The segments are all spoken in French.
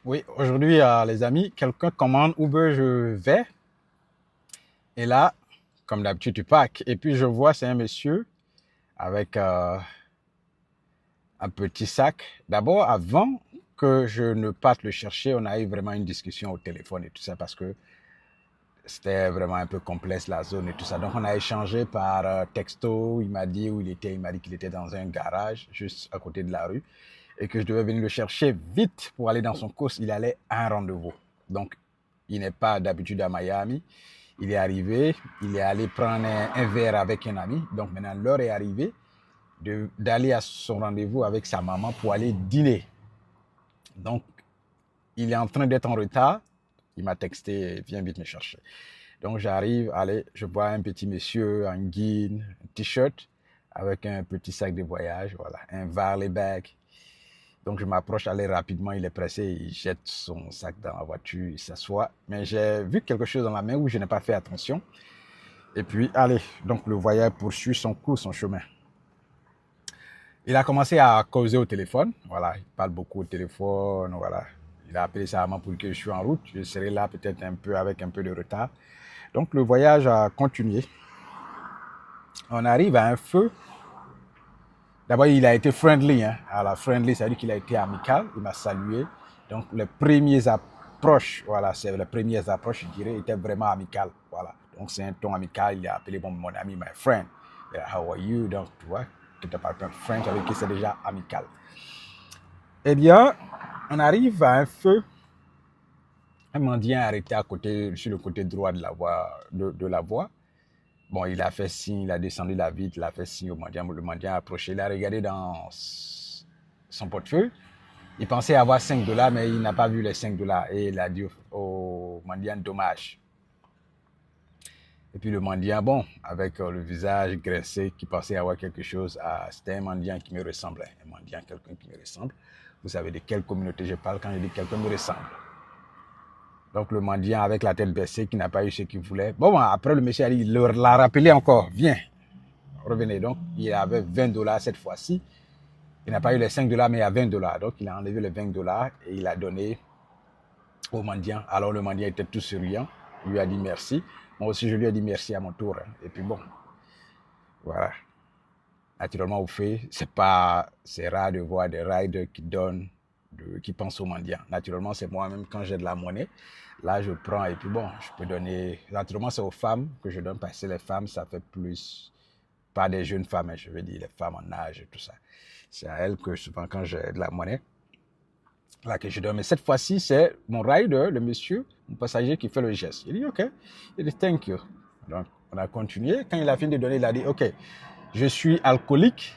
Oui, aujourd'hui, les amis, quelqu'un commande Uber, je vais. Et là, comme d'habitude, tu packs. Et puis, je vois, c'est un monsieur avec un petit sac. D'abord, avant que je ne parte le chercher, on a eu vraiment une discussion au téléphone et tout ça parce que c'était vraiment un peu complexe la zone et tout ça. Donc, on a échangé par texto. Il m'a dit où il était. Il m'a dit qu'il était dans un garage juste à côté de la rue et que je devais venir le chercher vite pour aller dans son course. Il allait à un rendez-vous. Donc, il n'est pas d'habitude à Miami. Il est arrivé, il est allé prendre un verre avec un ami. Donc maintenant, l'heure est arrivée d'aller à son rendez-vous avec sa maman pour aller dîner. Donc, il est en train d'être en retard. Il m'a texté, viens vite me chercher. Donc, j'arrive, allez, je vois un petit monsieur en jean, un t-shirt, avec un petit sac de voyage, voilà, un Varley bag. Donc, je m'approche, allez, rapidement, il est pressé, il jette son sac dans la voiture, il s'assoit. Mais j'ai vu quelque chose dans la main où je n'ai pas fait attention. Et puis, allez, donc le voyage poursuit son cours, son chemin. Il a commencé à causer au téléphone. Voilà, il parle beaucoup au téléphone. Voilà, il a appelé sa maman pour que je suis en route. Je serai là peut-être un peu avec un peu de retard. Donc, le voyage a continué. On arrive à un feu. D'abord, il a été friendly. Hein. Alors, friendly, ça veut dire qu'il a été amical. Il m'a salué. Donc, les premières approches, voilà, c'est les premières approches, je dirais, étaient vraiment amicales. Voilà. Donc, c'est un ton amical. Il a appelé bon, mon ami, my friend. How are you? Donc, tu vois, que tu parles pas French avec qui c'est déjà amical. Eh bien, on arrive à un feu. Un mendiant arrêté à côté, sur le côté droit de la voie. De la voie. Bon, il a fait signe, il a descendu la vitre, il a fait signe au mendiant. Le mendiant a approché, il a regardé dans son portefeuille. Il pensait avoir 5 dollars, mais il n'a pas vu les 5 dollars. Et il a dit au mendiant, dommage. Et puis le mendiant, bon, avec le visage graissé, qui pensait avoir quelque chose, c'était un mendiant qui me ressemblait. Un mendiant, quelqu'un qui me ressemble. Vous savez de quelle communauté je parle quand je dis quelqu'un me ressemble. Donc le mendiant avec la tête baissée, qui n'a pas eu ce qu'il voulait. Bon, après le monsieur il l'a rappelé encore, viens, revenez. Donc il avait 20 dollars cette fois-ci. Il n'a pas eu les 5 dollars, mais il y a 20 dollars. Donc il a enlevé les 20 dollars et il a donné au mendiant. Alors le mendiant était tout souriant. Il lui a dit merci. Moi aussi, je lui ai dit merci à mon tour. Et puis bon, voilà. Naturellement, au fait, c'est rare de voir des riders qui donnent, qui pensent aux mendiants. Naturellement, c'est moi-même quand j'ai de la monnaie. Là, je prends et puis bon, je peux donner. Naturellement, c'est aux femmes que je donne parce que les femmes, ça fait plus, pas des jeunes femmes, je veux dire les femmes en âge et tout ça. C'est à elles que souvent, quand j'ai de la monnaie, là que je donne. Mais cette fois-ci, c'est mon rider, le monsieur, mon passager qui fait le geste. Il dit OK. Il dit thank you. Donc, on a continué. Quand il a fini de donner, il a dit OK, je suis alcoolique,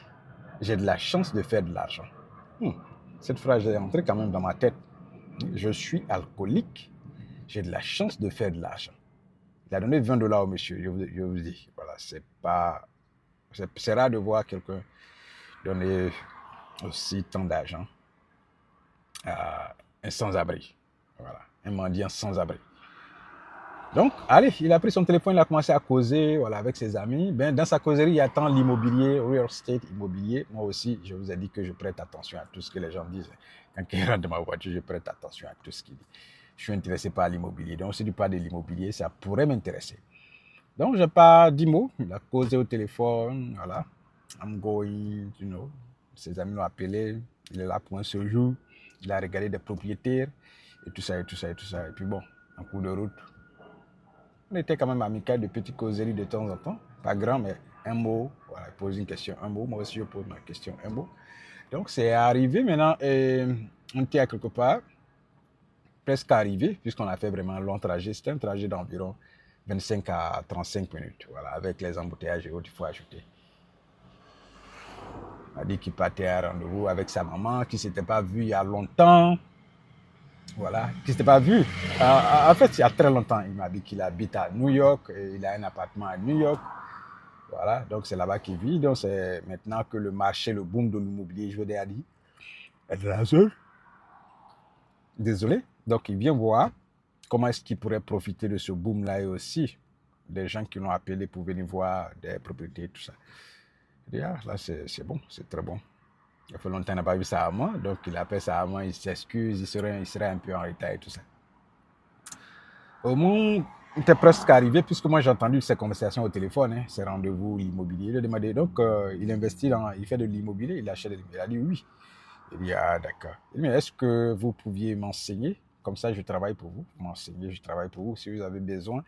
j'ai de la chance de faire de l'argent. Hmm. Cette phrase est entrée quand même dans ma tête. Je suis alcoolique, j'ai de la chance de faire de l'argent. Il a donné 20 dollars au monsieur, je vous dis. Voilà, c'est rare de voir quelqu'un donner aussi tant d'argent à un sans-abri. Voilà, un mendiant sans-abri. Donc, allez, il a pris son téléphone, il a commencé à causer voilà, avec ses amis. Ben, dans sa causerie, il y a tant l'immobilier, real estate, immobilier. Moi aussi, je vous ai dit que je prête attention à tout ce que les gens disent. Quand ils rentrent dans ma voiture, je prête attention à tout ce qu'ils disent. Je suis intéressé par l'immobilier. Donc, si tu parles de l'immobilier, ça pourrait m'intéresser. Donc, je pas 10 mots. Il a causé au téléphone. Voilà. I'm going, you know. Ses amis l'ont appelé. Il est là pour un séjour. Il a regardé des propriétaires. Et tout ça, et tout ça, et tout ça. Et puis bon, en cours de route, on était quand même amical de petites causeries de temps en temps. Pas grand, mais un mot. Voilà, il pose une question, un mot. Moi aussi, je pose ma question, un mot. Donc, c'est arrivé maintenant. Et on était à quelque part, presque arrivé, puisqu'on a fait vraiment un long trajet. C'était un trajet d'environ 25 à 35 minutes. Voilà, avec les embouteillages et autres, il faut ajouter. Il m'a dit qu'il partait à un rendez-vous avec sa maman, qui ne s'était pas vu il y a longtemps. Voilà, qui ne s'était pas vu. En fait, il y a très longtemps, il m'a dit qu'il habite à New York, et il a un appartement à New York. Voilà, donc c'est là-bas qu'il vit. Donc c'est maintenant que le marché, le boom de l'immobilier, je veux dire, est de la zone. Désolé. Donc il vient voir comment est-ce qu'il pourrait profiter de ce boom-là et aussi des gens qui l'ont appelé pour venir voir des propriétés, tout ça. Je dis, ah, là c'est bon, c'est très bon. Il fait longtemps qu'il n'a pas vu sa maman, donc il appelle sa maman, il s'excuse, il serait un peu en retard et tout ça. Au moment, il était presque arrivé, puisque moi j'ai entendu ces conversations au téléphone, hein, ces rendez-vous immobiliers. Il a demandé, donc il investit il fait de l'immobilier, il achète de l'immobilier. Il a dit oui. Il dit, ah d'accord. Il dit, mais est-ce que vous pouviez m'enseigner? Comme ça, je travaille pour vous. M'enseigner, je travaille pour vous. Si vous avez besoin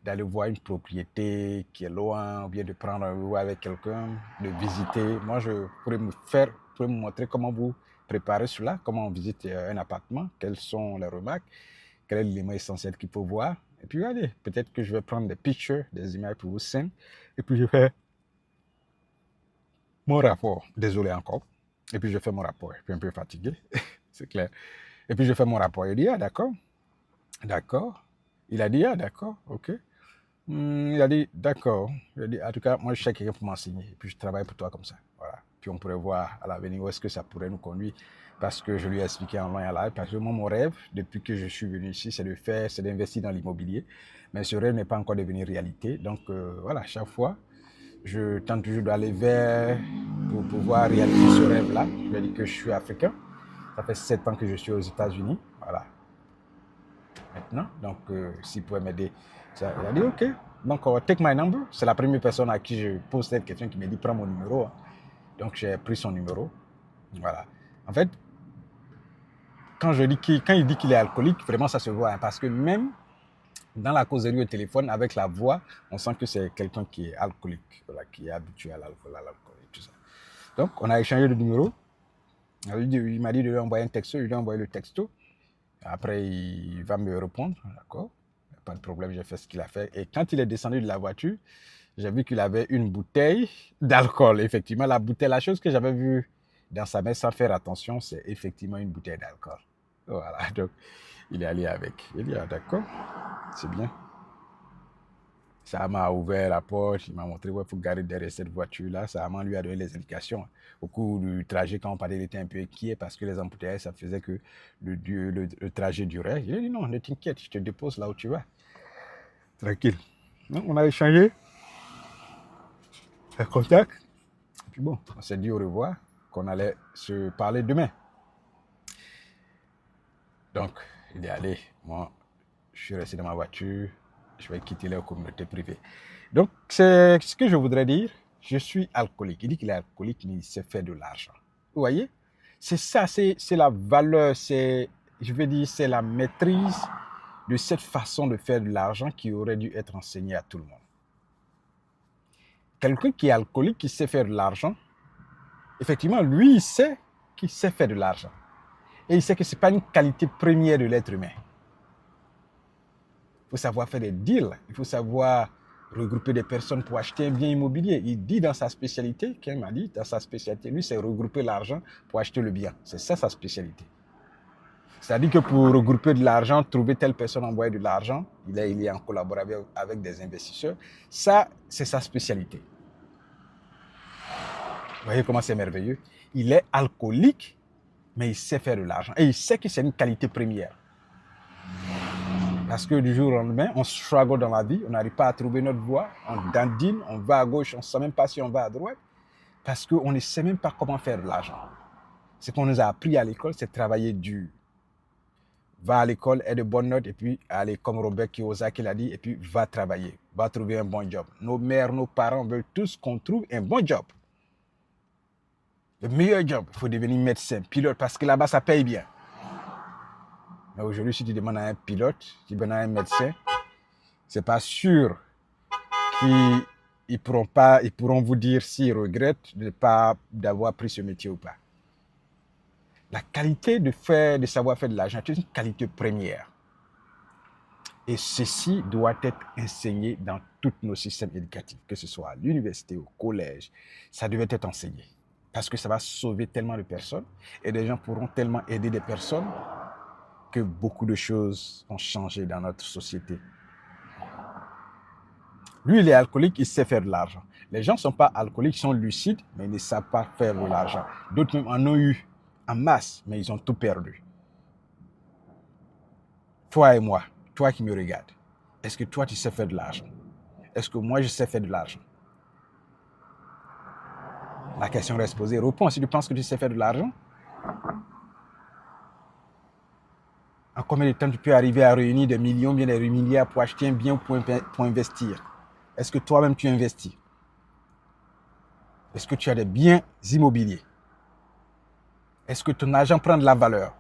d'aller voir une propriété qui est loin, ou bien de prendre un rendez-vous avec quelqu'un, de visiter, moi je pourrais me montrer comment vous préparez cela, comment on visite un appartement, quelles sont les remarques, quel est l'élément essentiel qu'il faut voir. Et puis allez, peut-être que je vais prendre des pictures, des images pour vous send, et puis je fais mon rapport. Désolé encore. Et puis je fais mon rapport. Je suis un peu fatigué, c'est clair. Et puis je fais mon rapport. Il dit, ah d'accord, d'accord. Il a dit, ah d'accord, ok. Il a dit, d'accord. Il a dit, en tout cas, moi je cherche quelqu'un pour m'enseigner. Et puis je travaille pour toi comme ça. Voilà. Puis on pourrait voir à l'avenir où est-ce que ça pourrait nous conduire. Parce que je lui ai expliqué en long et en large. Parce que moi, mon rêve, depuis que je suis venu ici, c'est d'investir dans l'immobilier. Mais ce rêve n'est pas encore devenu réalité. Donc voilà, chaque fois, je tente toujours d'aller vers pour pouvoir réaliser ce rêve-là. Je lui ai dit que je suis africain. Ça fait 7 ans que je suis aux États-Unis. Voilà. Maintenant, donc s'il pouvait m'aider, ça, il a dit OK. Donc, take my number. C'est la première personne à qui je pose cette question qui me dit prends mon numéro. Hein. Donc, j'ai pris son numéro. Voilà. En fait, quand il dit qu'il est alcoolique, vraiment ça se voit. Hein, parce que même dans la causerie au téléphone, avec la voix, on sent que c'est quelqu'un qui est alcoolique, voilà, qui est habitué à l'alcool et tout ça. Donc, on a échangé de numéro. Il m'a dit de lui envoyer un texto. Je lui ai envoyé le texto. Après, il va me répondre. D'accord. Pas de problème, j'ai fait ce qu'il a fait. Et quand il est descendu de la voiture, j'ai vu qu'il avait une bouteille d'alcool. Effectivement, la chose que j'avais vue dans sa main sans faire attention, c'est effectivement une bouteille d'alcool. Voilà, donc il est allé avec. Il dit, ah, d'accord, c'est bien. Ça m'a ouvert la porte, il m'a montré où il faut garer derrière cette voiture-là. Ça m'a lui a donné les indications. Au cours du trajet, quand on parlait, il était un peu inquiet parce que les embouteillages, ça faisait que le trajet durait. Il a dit non, ne t'inquiète, je te dépose là où tu vas. Tranquille. Donc, on a échangé les contacts. Et puis bon, on s'est dit au revoir, qu'on allait se parler demain. Donc, il est allé. Moi, je suis resté dans ma voiture. Je vais quitter la communauté privée. Donc, c'est ce que je voudrais dire. Je suis alcoolique. Il dit qu'il est alcoolique, mais il sait faire de l'argent. Vous voyez? C'est ça, c'est la valeur, je veux dire, c'est la maîtrise de cette façon de faire de l'argent qui aurait dû être enseignée à tout le monde. Quelqu'un qui est alcoolique, qui sait faire de l'argent, effectivement, lui, il sait qu'il sait faire de l'argent. Et il sait que ce n'est pas une qualité première de l'être humain. Il faut savoir faire des deals, il faut savoir regrouper des personnes pour acheter un bien immobilier. Il dit dans sa spécialité, quelqu'un m'a dit, dans sa spécialité, lui, c'est regrouper l'argent pour acheter le bien. C'est ça sa spécialité. C'est-à-dire que pour regrouper de l'argent, trouver telle personne envoyer de l'argent, il est en collaboration avec des investisseurs. Ça, c'est sa spécialité. Vous voyez comment c'est merveilleux? Il est alcoolique, mais il sait faire de l'argent. Et il sait que c'est une qualité première. Parce que du jour au lendemain, on struggle dans la vie, on n'arrive pas à trouver notre voie, on dandine, on va à gauche, on ne sait même pas si on va à droite, parce qu'on ne sait même pas comment faire de l'argent. Ce qu'on nous a appris à l'école, c'est travailler dur. Va à l'école, aie de bonnes notes, et puis allez, comme Robert Kiyosaki l'a dit, et puis va travailler, va trouver un bon job. Nos mères, nos parents veulent tous qu'on trouve un bon job. Le meilleur job, il faut devenir médecin, pilote, parce que là-bas, ça paye bien. Mais aujourd'hui, si tu demandes à un pilote, tu demandes à un médecin, c'est pas sûr qu'ils pourront vous dire s'ils regrettent d'avoir pris ce métier ou pas. La qualité de savoir faire de l'argent est une qualité première. Et ceci doit être enseigné dans tous nos systèmes éducatifs, que ce soit à l'université, au collège. Ça devait être enseigné. Parce que ça va sauver tellement de personnes et des gens pourront tellement aider des personnes que beaucoup de choses ont changé dans notre société. Lui, il est alcoolique, il sait faire de l'argent. Les gens ne sont pas alcooliques, ils sont lucides, mais ils ne savent pas faire de l'argent. D'autres même en ont eu en masse, mais ils ont tout perdu. Toi et moi, toi qui me regardes, est-ce que toi, tu sais faire de l'argent? Est-ce que moi, je sais faire de l'argent? La question reste posée. Réponds, si tu penses que tu sais faire de l'argent, en combien de temps tu peux arriver à réunir des millions, bien des milliards pour acheter un bien ou pour investir? Est-ce que toi-même tu investis? Est-ce que tu as des biens immobiliers? Est-ce que ton argent prend de la valeur?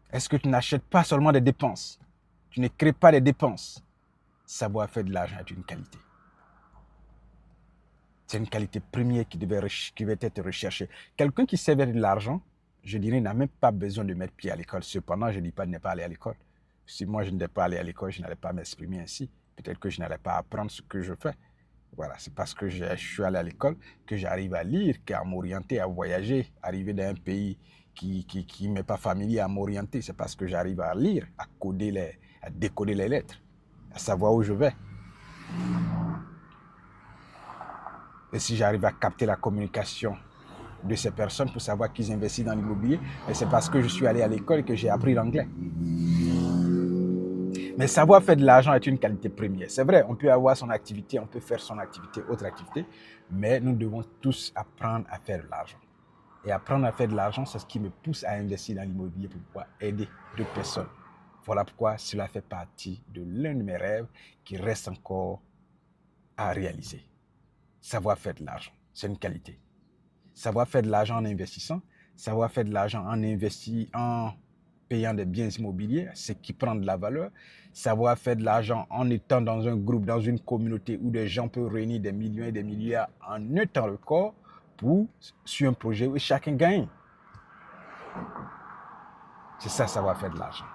Est-ce que tu n'achètes pas seulement des dépenses? Tu ne crées pas des dépenses. Savoir faire de l'argent est une qualité. C'est une qualité première qui devait être recherchée. Quelqu'un qui sait faire de l'argent, je dirais, n'a même pas besoin de mettre pied à l'école. Cependant, je ne dis pas de ne pas aller à l'école. Si moi, je n'étais pas allé à l'école, je n'allais pas m'exprimer ainsi. Peut-être que je n'allais pas apprendre ce que je fais. Voilà, c'est parce que je suis allé à l'école que j'arrive à lire, qu'à m'orienter, à voyager, arriver dans un pays qui m'est pas familier, à m'orienter. C'est parce que j'arrive à lire, à décoder les lettres, à savoir où je vais. Et si j'arrive à capter la communication de ces personnes pour savoir qu'ils investissent dans l'immobilier, c'est parce que je suis allé à l'école et que j'ai appris l'anglais. Mais savoir faire de l'argent est une qualité première. C'est vrai, on peut avoir son activité, on peut faire son activité, autre activité, mais nous devons tous apprendre à faire de l'argent. Et apprendre à faire de l'argent, c'est ce qui me pousse à investir dans l'immobilier pour pouvoir aider d'autres personnes. Voilà pourquoi cela fait partie de l'un de mes rêves qui reste encore à réaliser. Savoir faire de l'argent, c'est une qualité. Savoir faire de l'argent en investissant, savoir faire de l'argent en payant des biens immobiliers, ce qui prend de la valeur, savoir faire de l'argent en étant dans un groupe, dans une communauté où des gens peuvent réunir des millions et des milliards en un temps record sur un projet où chacun gagne. C'est ça, savoir faire de l'argent.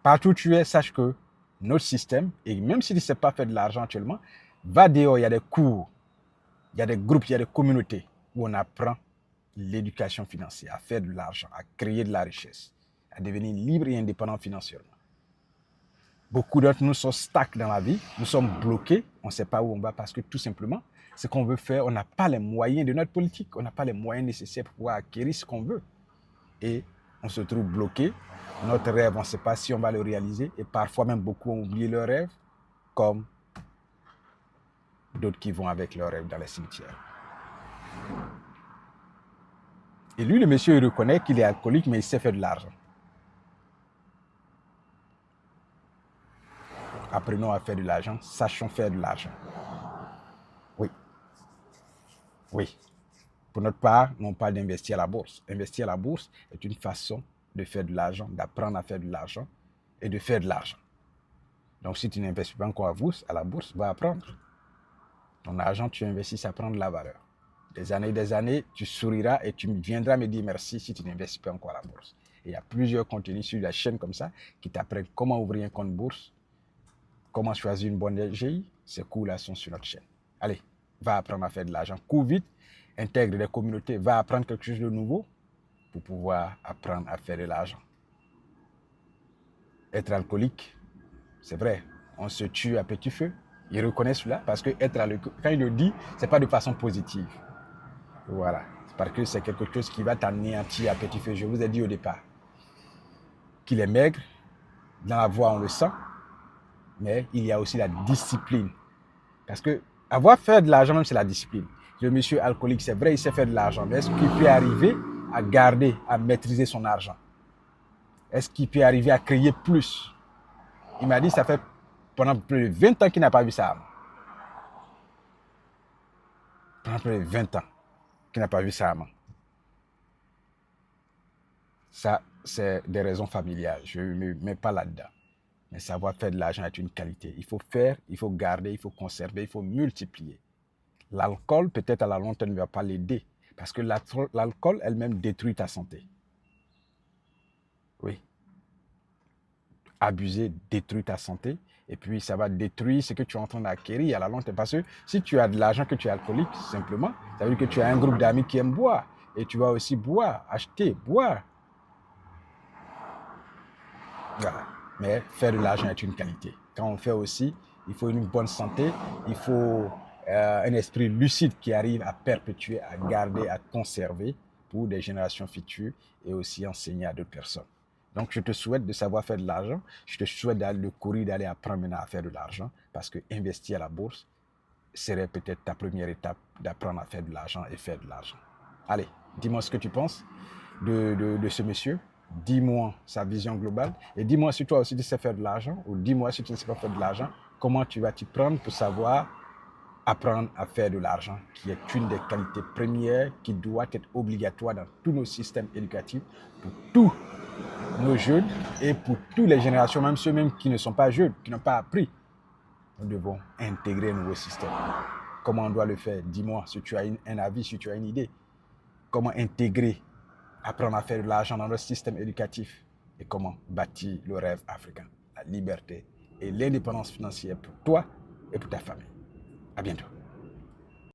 Partout où tu es, sache que notre système, et même si tu ne sais pas faire de l'argent actuellement, va dehors, il y a des cours, il y a des groupes, il y a des communautés où on apprend l'éducation financière, à faire de l'argent, à créer de la richesse, à devenir libre et indépendant financièrement. Beaucoup d'entre nous sont stuck dans la vie, nous sommes bloqués, on ne sait pas où on va parce que tout simplement, ce qu'on veut faire, on n'a pas les moyens de notre politique, on n'a pas les moyens nécessaires pour pouvoir acquérir ce qu'on veut. Et on se trouve bloqué. Notre rêve, on ne sait pas si on va le réaliser. Et parfois même beaucoup ont oublié leur rêve, comme d'autres qui vont avec leur rêve dans les cimetières. Et lui, le monsieur, il reconnaît qu'il est alcoolique, mais il sait faire de l'argent. Apprenons à faire de l'argent, sachons faire de l'argent. Oui, oui. Pour notre part, on parle d'investir à la bourse. Investir à la bourse est une façon de faire de l'argent, d'apprendre à faire de l'argent et de faire de l'argent. Donc, si tu n'investis pas encore à la bourse, va apprendre. Ton argent, tu investis, ça prend de la valeur. Des années, tu souriras et tu viendras me dire merci si tu n'investis pas encore à la bourse. Et il y a plusieurs contenus sur la chaîne comme ça qui t'apprennent comment ouvrir un compte bourse, comment choisir une bonne LGI. Ces cours-là sont sur notre chaîne. Allez, va apprendre à faire de l'argent. Cours vite, intègre des communautés, va apprendre quelque chose de nouveau pour pouvoir apprendre à faire de l'argent. Être alcoolique, c'est vrai, on se tue à petit feu. Ils reconnaissent cela parce que quand il le dit, ce n'est pas de façon positive. Voilà, c'est parce que c'est quelque chose qui va t'anéantir à petit feu. Je vous ai dit au départ qu'il est maigre, dans la voix on le sent, mais il y a aussi la discipline. Parce que avoir fait de l'argent, même c'est la discipline. Le monsieur alcoolique, c'est vrai, il sait faire de l'argent, mais est-ce qu'il peut arriver à garder, à maîtriser son argent? Est-ce qu'il peut arriver à créer plus? Il m'a dit ça fait pendant plus de 20 ans qu'il n'a pas vu ça. Pendant plus de 20 ans qu'il n'a pas vu ça avant. Ça, c'est des raisons familiales. Je ne me mets pas là-dedans. Mais savoir faire de l'argent est une qualité. Il faut faire, il faut garder, il faut conserver, il faut multiplier. L'alcool, peut-être à la longue terme, ne va pas l'aider. Parce que l'alcool elle-même détruit ta santé. Oui. Abuser détruit ta santé. Et puis, ça va détruire ce que tu es en train d'acquérir à la longue terme. Parce que si tu as de l'argent, que tu es alcoolique, simplement, ça veut dire que tu as un groupe d'amis qui aiment boire. Et tu vas aussi boire, acheter, boire. Voilà. Mais faire de l'argent est une qualité. Quand on fait aussi, il faut une bonne santé, il faut un esprit lucide qui arrive à perpétuer, à garder, à conserver pour des générations futures et aussi enseigner à d'autres personnes. Donc, je te souhaite de savoir faire de l'argent. Je te souhaite d'aller le courir, d'aller apprendre maintenant à faire de l'argent parce que investir à la bourse, serait peut-être ta première étape d'apprendre à faire de l'argent et faire de l'argent. Allez, dis-moi ce que tu penses de ce monsieur. Dis-moi sa vision globale. Et dis-moi si toi aussi tu sais faire de l'argent ou dis-moi si tu ne sais pas faire de l'argent, comment tu vas t'y prendre pour savoir apprendre à faire de l'argent, qui est une des qualités premières qui doit être obligatoire dans tous nos systèmes éducatifs, pour tous nos jeunes et pour toutes les générations, même ceux même qui ne sont pas jeunes, qui n'ont pas appris. Nous devons intégrer un nouveau système. Comment on doit le faire? Dis-moi si tu as un avis, si tu as une idée. Comment intégrer, apprendre à faire de l'argent dans notre système éducatif et comment bâtir le rêve africain, la liberté et l'indépendance financière pour toi et pour ta famille. À bientôt.